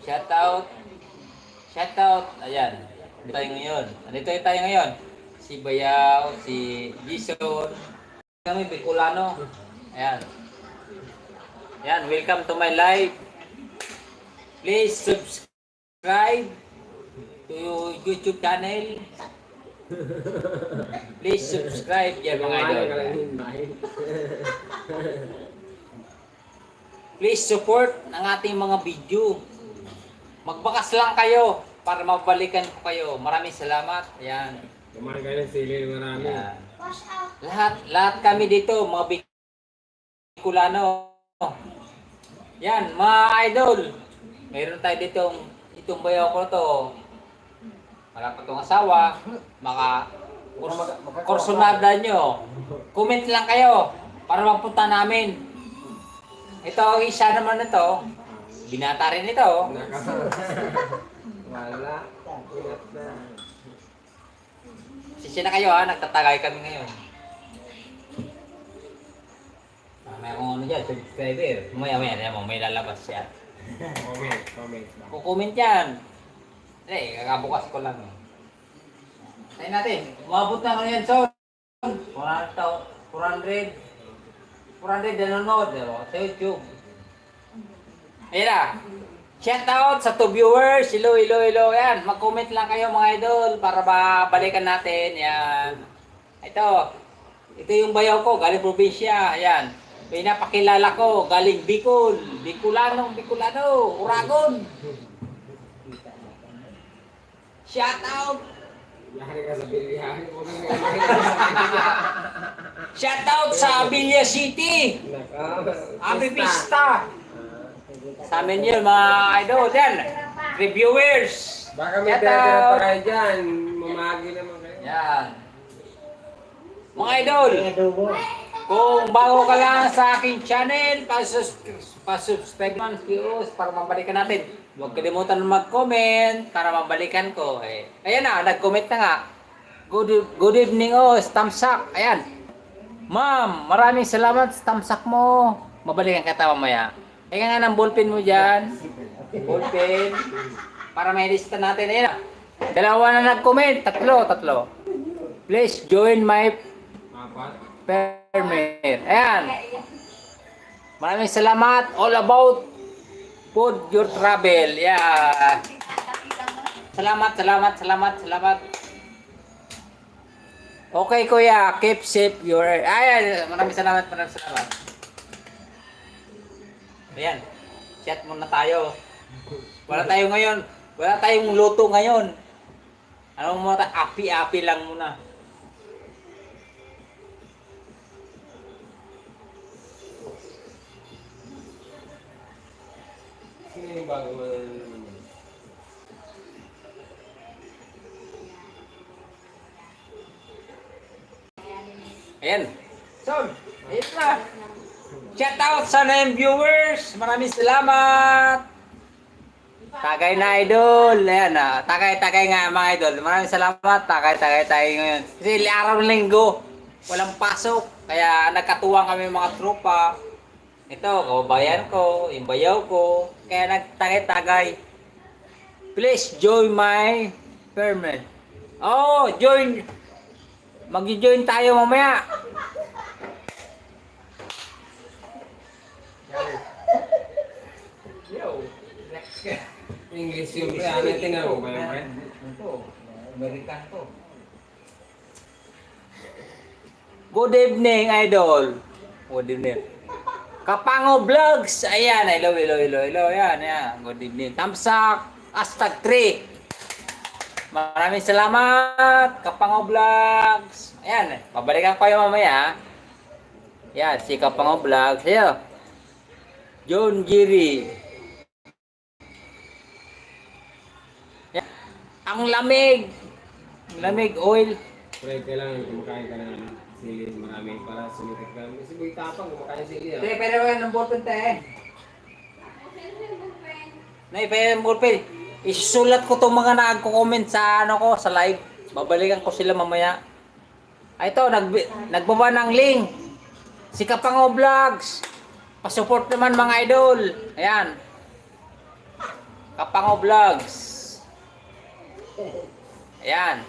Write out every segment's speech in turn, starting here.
Shout out. Shout out. Ayan. Dito tayo ngayon. Nandito tayo ngayon. Si Bayaw, si Jason. Kami Bicolano. Ayan. Ayan, welcome to my live. Please subscribe to YouTube channel. Please subscribe yan mga idol. Please support ang ating mga video. Magbakas lang kayo para mabalikan ko kayo. Maraming salamat. Ayan. Kumain kayo ng sili marami. Ayan. Lahat kami dito, mga Bicolano. Yan, mga idol. Mayroon tayo itong bayaw ko to. Wala pa itong asawa. Kursunada nyo. Comment lang kayo para mapunta namin. Ito, isa naman na to. Binata rin ito. Wala. Sisi na kayo ha, nagtatagay kami ngayon. May akong ano dyan, subscriber. May lalabas siya. Comment. Kukomment yan. Kakabukas ko lang. Tayo natin. Umabot na ngayon, son. 400 nanonood sa YouTube. Ayan na. Shout out sa 2 viewers. Hello. Yan. Mag-comment lang kayo mga idol para mabalikan natin. Yan. Ito yung bayaw ko. Galing probinsya. Ayan. Pinapakilala ko. Galing Bicol. Bicolano. Uragon. Shout out. Yari ka sa bilihan. Shout out sa Abilia City. Happy Pista. Sa amin yun mga idol. Yan. Reviewers. Baka may Shout tira-tira out. pa kayo dyan. Mamagi naman kayo. Yan. Mga idol. Kung bago ka lang sa aking channel, pa-subscribe man videos para mabalikan natin. Huwag kalimutan mag-comment para mabalikan ko. Ayan na, nag-comment na nga. Good evening, thumbs up. Ayan. Ma'am, maraming salamat sa thumbs up mo. Mabalikan kita mamaya. Kaya nga ng ballpen mo dyan. Ballpen. Para may lista natin. Ayan na. Dalawa na nag-comment. Tatlo. Please join my Apat. permit. Ayan. Maraming salamat. All about food your travel. Yeah. Salamat. Okay kuya, keep safe your... Ayan, maraming salamat. Ayan. Chat muna tayo. Wala tayong luto ngayon. Ano mo tayo? Api-api lang muna. Sino yung bago mo? Ayan. So, ayun na. Shout out sa name viewers. Maraming salamat. Tagay na idol. Ayan na. Tagay nga mga idol. Maraming salamat. Tagay tayo ngayon. Kasi araw ng linggo. Walang pasok. Kaya nagkatuwang kami mga tropa. Ito, kababayan ko. Yung bayaw ko. Kaya nagtagay-tagay. Please join my permit. Oh, join. Mag-join tayo mamaya. English yung pre. Ano yung tingnan mo ba yung pre? Ito, American to. Good evening, idol. Good evening. Kapango Vlogs. Ayan, hello. Ayan. Good evening. Thumbs up. #3. Maraming salamat, Kapango Vlogs. Ayan, pabalikan ko kayo mamaya. Ayan, si Kapango Vlogs. Ayan. John Giri. Ayan. Ang lamig. Lamig oil. Pre, kailangan kumakain ka ng sili marami para sumitik ka. Kasi may tapang kumakain sili. Pwede ba ng ballpen tayo? Pwede ng ballpen. Isusulat ko itong mga nagko-comment sa sa live. Babalikan ko sila mamaya. Ito, nagbaba ng link. Si Kapango Vlogs. Pa-support naman mga idol. Ayan. Kapango Vlogs. Ayan.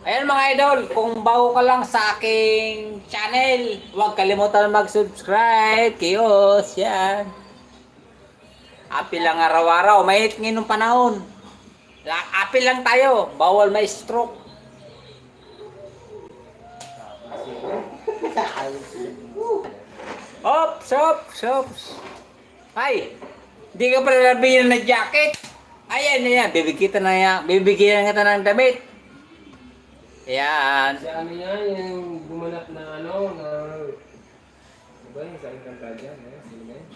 Ayan mga idol, kung bago ka lang sa aking channel, huwag kalimutan mag-subscribe. Kiyos, yan. Apil lang araw-araw, mahit ngayon ng panahon. Apil lang tayo, bawal may stroke. Ops, ops, ops. Ay, hindi ka pala nabigyan ng jacket. Ayan, ayan, bibigyan kita ng damit. Ayan. Si ano yan, yung gumanap na ano, na... Ano ba yung sa Encantadia? Sino ba yun?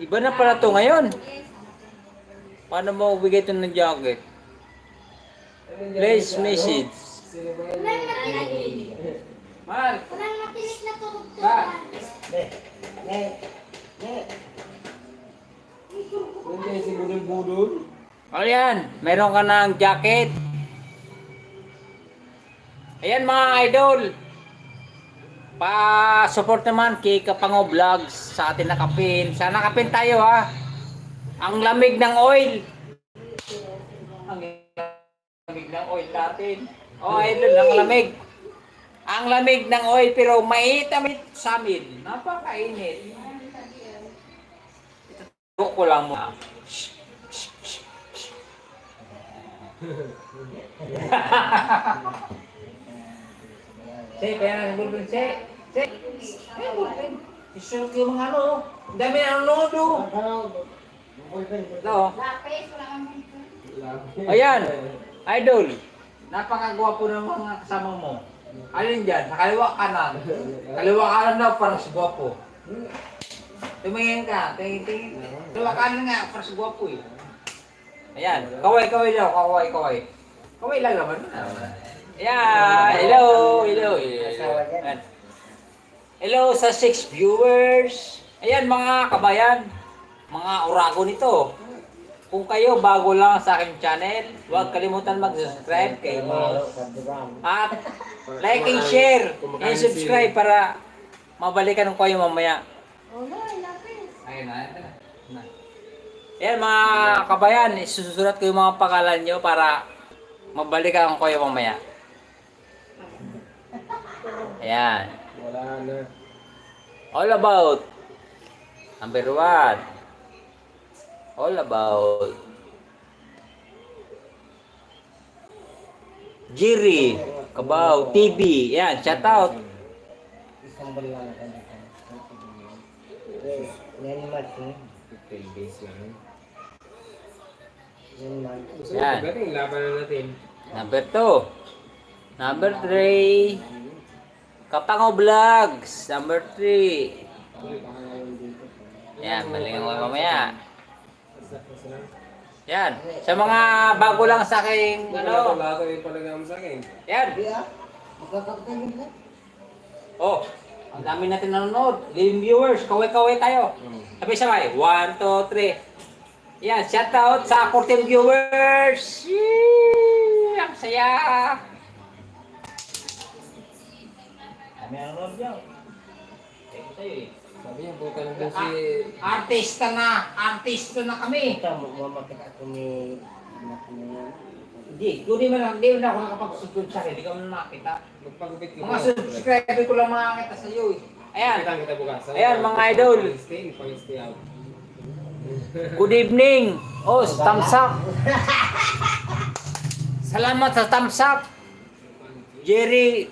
Iba na pala to ngayon. Paano mo bigay ito ng jacket? Ano yung Please ano? message. Sino ba yun? Man, Walang mapilis na ba? Nandiyan si Budol-Budol. O yan, meron ka ng jacket. Ayan mga idol. Pa-support naman kay Kapango Vlogs sa atin nakapin. Sa nakapin tayo ha. Ang lamig ng oil. Ang lamig ng oil natin. O idol, ang lamig. Ang lamig ng oil pero mainit sa amin. Napakainit. Ito ko lang mo. Say, kaya nang bulbul, say. Say. Ay, bulbul. Isunod yung mga ano. Ang dami na nanonood. Ito. lapis, wala kang dito. Ayan. Idol. Napakagwapo ng mga kasama mo. Alin dyan? Sa kaliwa kanan. Kaliwa kanan daw para sa gwapo. Tumingin ka. Tingin. Kaliwa kanan nga para sa gwapo eh. Ayan. Kaway daw. Kaway. Kaway lang naman. Ayan. Hello. Ayan. Hello sa 6 viewers. Ayan mga kabayan. Mga orago nito. Kung kayo bago lang sa aking channel, huwag kalimutan mag-subscribe kay mo. At like and share and subscribe para mabalikan ko kayo mamaya. Wala, lapis. Ayun na. Ayan mga kabayan, isusulat ko yung mga pangalan nyo para mabalikan ko kayo mamaya. Ayan. Wala na. All about. Number 1. All about Jiri Kabaw TV. Yan, shout out. Isang bulan na kami. Yan months eh. 15 days lang. Yan months. Gusto mo Yan. pagdating, laban na natin. Number 2. Number 3. Kapango Vlogs. Number 3. Yan, malingan ko mamaya. Yan. Sa mga bago lang sa aking ano. Bago yung palagam sa akin. Yan. Magkakapagin ka? Oh, ang dami natin nanonood. 11 viewers. Kaway-kaway tayo. Sabay-sabay. 1, 2, 3. Yan. Shout out sa 14 viewers. Yee! Ang saya. Dami nanonood dyan. Thank you sa'yo eh. Sabi niya, buta na doon si... Artista na kami. Ito, mamakita ko ni... Hindi, hindi mo na ako nakapag-subscribe sa akin. Hindi ka mo na nakita. Magpagupit ko. Mga subscriber ko lang makakita sa iyo eh. Ayan. Kita bukas. Ayan, mga idol. Stay out. Good evening. Oh, thumbs up. Salamat sa thumbs up. Jerry.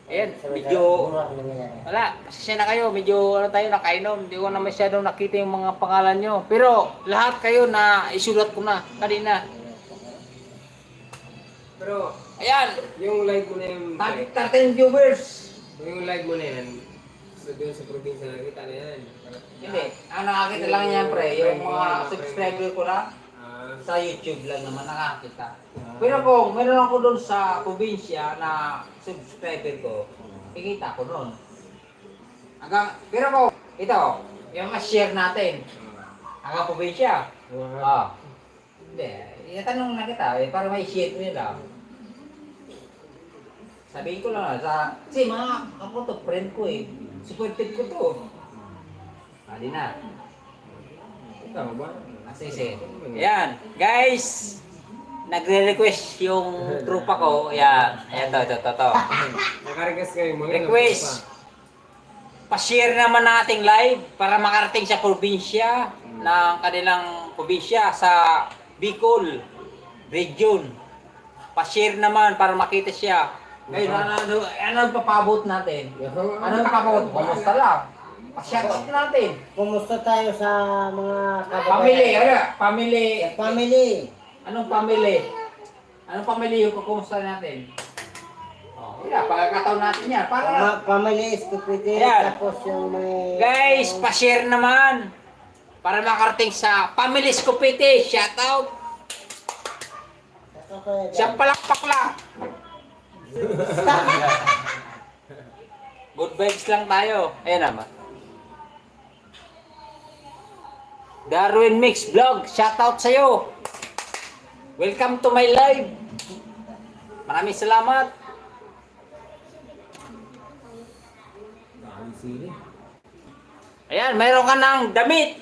Ayan, medyo... Wala, pasensya na kayo. Medyo ano tayo, nakainom. Hindi ko na masyadong nakita yung mga pangalan nyo. Pero lahat kayo na isulat ko na kanina. Pero, ayan. Yung live mo na yung... 13 viewers. Yung live mo na yan, doon sa probinsya nakita na yan. Hindi. Ang nakakita lang yan, pre. Yung mga subscriber ko na sa YouTube lang naman nakakita. Pero kung meron ako doon sa probinsya na subscriber ko, kikita ko doon. Pero kung ito, yung share natin, hanggang probinsya. Hindi. Itanong na kita, para may share nila. Sabihin ko lang sa... Kasi mga ako to, friend ko eh. Supported ko to. Hindi na. Ikaw ba? Sige. Ayan, guys. Nagre-request yung trupa ko. Ayan, ito. Nakarequest kayo mga Request. Pa-share naman nating live para makarating sa probinsya ng kanilang probinsya sa Bicol region. Pa-share naman para makita siya. Ngayon, ano papabot natin? Ano papabot? Kumusta lang? Pa-shoutout natin. Kumusta tayo sa mga Family, family. Family. Anong family? Anong family yung kukumusta natin? Oh, yeah, pagkakataon natin yan. Para, Family is stupidity. Ayan. Tapos yung may... guys, pa-share naman. Para makarating sa family Scopete. Shoutout. Siyang palakpak lang. Good vibes lang tayo. Ayan naman. Darwin Mix Vlog, shoutout sa'yo. Welcome to my live. Maraming salamat. Dami sili. Ayan, mayroon ka ng damit.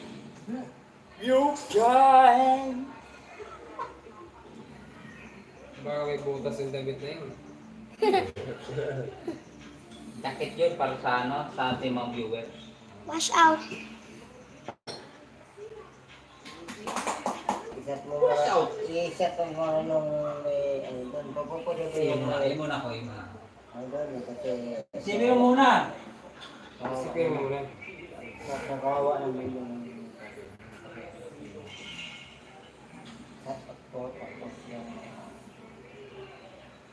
You can. Baka may butas yung damit na yun. Jacket yun para sa ano, sa ating mga viewers. Wash out. Wash out. I-set mo nung may... Ano doon? Pupupuli mo yung... Muna ko, muna. Ano doon? Kasi... Sino yung muna? Isipin mo muna. Nakakawa naman yung... Set up po. Tapos yung...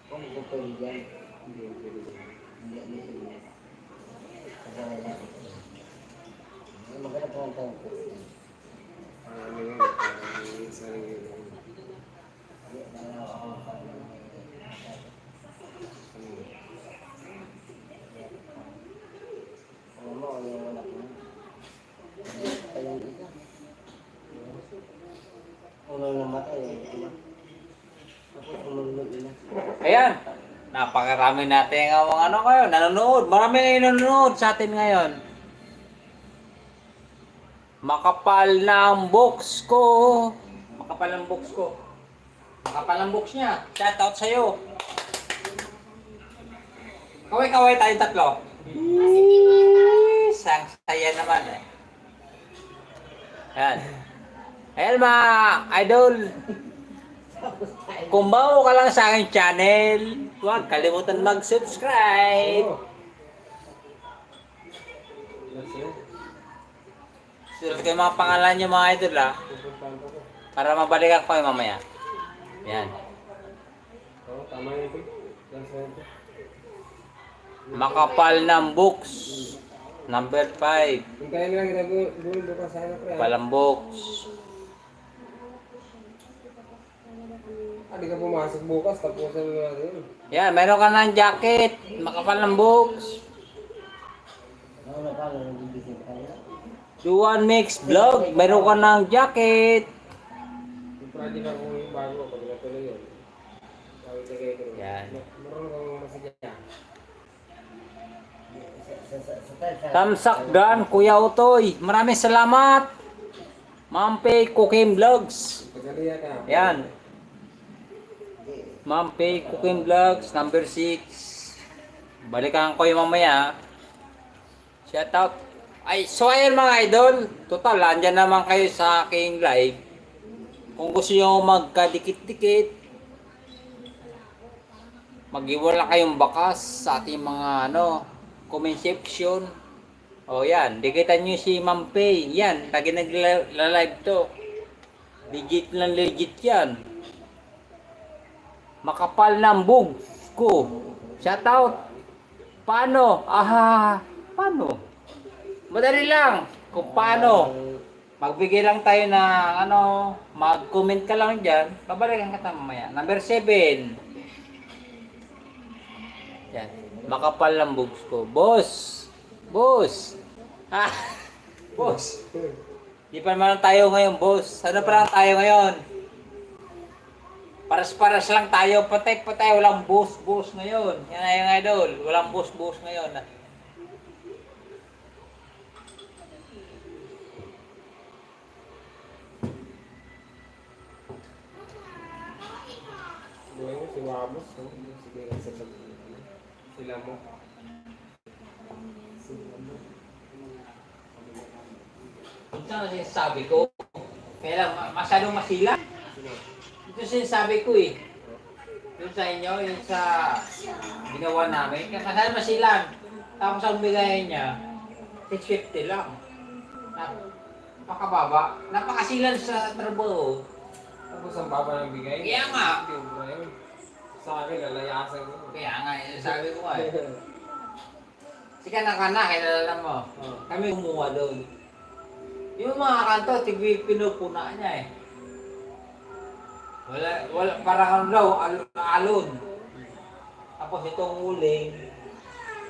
Kung pupuli dyan. Hindi sila. Kasi wala. Maganda po ang tayo. Ano yun? Parang sarili. Ano mo, yung wala ko. Ayun isa. Unang namatay, tapos umulog na. Ayan. Napakarami natin ang mga ano kayo, nanonood. Marami na nanonood sa atin ngayon. Makapal ng box ko. Makapal ng box ko. Makapal ng box niya. Shoutout sa'yo. Kaway-kaway tayong tatlo. Sang saya naman eh. Ayan. Ayan mga idol. Kung bago ka lang sa aking channel, huwag kalimutan mag-subscribe. Sulat ko yung mga pangalan niyo mga idol ha. Para mabalikan ko kayo mamaya. Yan. Oo, tama yun ito. Makapal ng books. Number 5. Kung kaya nila kita bukas sana pre. Palang books. Di ka pumasok bukas, tapusan mo natin yun. Yan, meron ka ng jacket. Makapal ng books. Ano na pala, nagbibigay tayo. Juan Mix Vlog. Meron ka ng jacket. Yung project ako yung bago, pag natuloy yun. Sabi ka kayo. Yan. Marunong kang masadya. Tamsak Gun, Kuya Utoy. Maraming salamat. Mampe Cooking Vlogs. Pagkaliya ka. Yan. Mampe Cooking Vlogs, number 6. Balikan ko yung mamaya. Shout out. Ay, so ayun mga idol. Total, andyan naman kayo sa aking live. Kung gusto nyo magkadikit-dikit, mag-iwala kayong bakas sa ating mga comment section. O yan, dikitan nyo si Mampe. Yan, lagi nagla-live to. Legit lang legit yan. Makapal ng bug ko. Shout out. Paano? Paano? Madali lang. Kung paano. Magbigay lang tayo na mag-comment ka lang dyan. Babalikan ka mamaya. Number 7. Yan. Makapal ng bugs ko. Boss! Boss! Boss! Di pa naman tayo ngayon, boss. Ano pa lang tayo ngayon? Paras-paras lang tayo. Patay-patay. Walang boss-boss ngayon. Yan na yung idol. Walang boss-boss ngayon. Si Wamos, no? Sige, sila mo. Sila mo. Ito ang sinasabi ko. Kaya lang, masyadong masila. Sino? Ito sinasabi ko eh. Yung sa inyo, yung sa ginawa namin. Kaya masyadong masilan. Tapos ang bigayan niya, 650 lang. Napakababa. Napakasilan sa trabaho. Tapos ang baba ng bigay. Kaya nga. Hindi mo na yun. Sa akin, lalayasan ko. Kaya nga, yun sabi ko nga eh. Si Kana-Kana, kilala mo. Kami kumuha doon. Yung mga kanto, pinupuna niya eh. Wala, parang ano daw, alon. Tapos itong uling,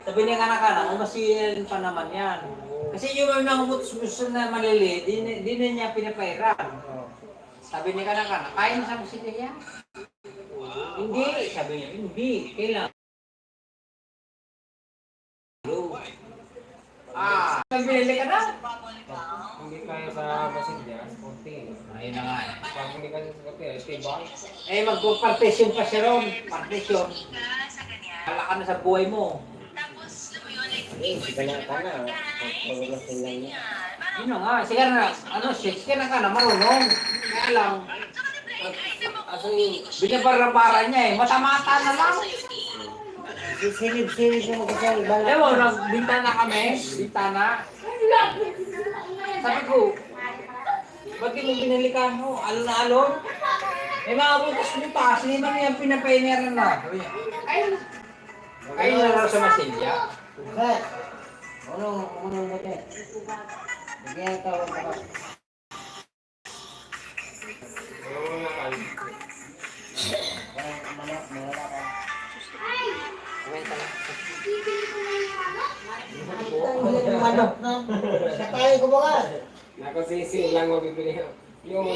sabi niya Kana-Kana, umasiyan pa naman yan. Kasi yung mga mutos-mutos na maliliit, di na niya pinapairan. Sabi ni Kana-Kana, kaya na sa musika yan? Hindi, sabi niya, hindi, kailangan. Pinili ka na? Hindi kaya sa Basilya, sa Corte. Ayun na nga eh. Pag hindi kaya sa Corte, tibay. Eh, magpo-partition pa siya ron. Partition. Wala ka na sa buhay mo. Sige na ka na. Pagpagod sila niya. Yun na nga. Sige na, ano, sige na ka na, marunong. Kaya lang, binabara-bara niya eh. Mata-mata na lang. Silip-silip mo kasi iba Eh, mo, nagbintana kami. Bintana. Sabi ko, ba't di mo binili ka, no? Alon na alon? Eh, mga butas-butas. Hindi man yan pinapaineran na. Sabi niya, kayo na lang sa Masilya. Sir, unong buti. Bigyan ka wala ka. Ano na kayo? Parang manok, mawala ka. Manok na. Sa tayo ko ba ka? Nakasisi lang mabibili. Yung